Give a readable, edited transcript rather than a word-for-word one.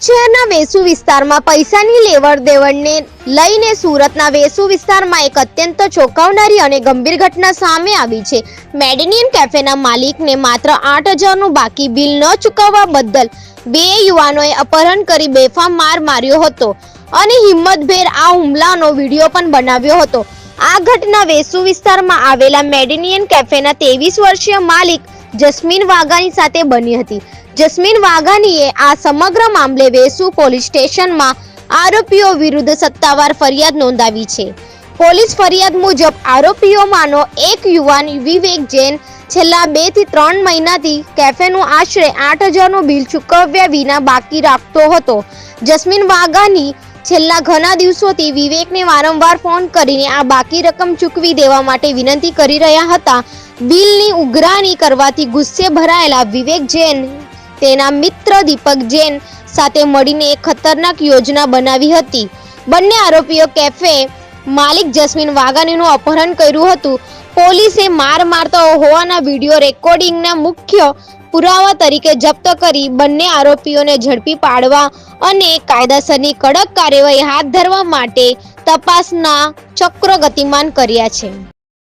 સુરત શહેરના વેસુ વિસ્તારમાં પૈસાની લેવડ દેવડને લઈને સુરતના વેસુ વિસ્તારમાં એક અત્યંત ચોંકાવનારી અને ગંભીર ઘટના સામે આવી છે। મેડિનિયન કેફેના માલિકને માત્ર 8,000નું બાકી બિલ ન ચૂકવવા બદલ બે યુવાનોએ અપહરણ કરી બેફામ માર માર્યો હતો અને હિંમતભેર આ હુમલાનો વિડીયો પણ બનાવ્યો હતો। આ ઘટના વેસુ વિસ્તારમાં આવેલા મેડિનિયન કેફેના 23 વર્ષીય માલિક જસ્મીન વાઘાની સાથે બની હતી। જસ્મીન વાઘાનીએ આ સમગ્ર મામલે વેસુ પોલીસ સ્ટેશનમાં આરોપીઓ વિરુદ્ધ સત્તાવાર ફરિયાદ નોંધાવી છે। પોલીસ ફરિયાદ મુજબ આરોપીઓમાંનો એક યુવાન વિવેક જૈન છેલ્લા 2 થી 3 મહિનાથી કેફેનું આશરે 8,000નું બિલ ચૂકવ્યા વિના બાકી રાખતો હતો। જસ્મીન વાઘાની છેલ્લા ઘણા દિવસોથી વિવેકને વારંવાર ફોન કરીને આ બાકી રકમ ચૂકવી દેવા માટે વિનંતી કરી રહ્યા હતા। બિલની ઉઘરાણી કરવાથી ગુસ્સે ભરાયેલા વિવેક જૈન તેના મિત્ર દીપક જૈન સાથે મળીને એક ખતરનાક યોજના બનાવી હતી। બંને આરોપીઓ કેફે માલિક જસ્મીન વાઘાનીનું અપહરણ કર્યું હતું। પોલીસે માર મારતા હોવાના વિડીયો રેકોર્ડિંગના મુખ્ય પુરાવા તરીકે જપ્ત કરી બંને આરોપીઓને ઝડપી પાડવા અને કાયદેસરની કડક કાર્યવાહી હાથ ધરવા માટે તપાસના ચક્રો ગતિમાન કર્યા છે।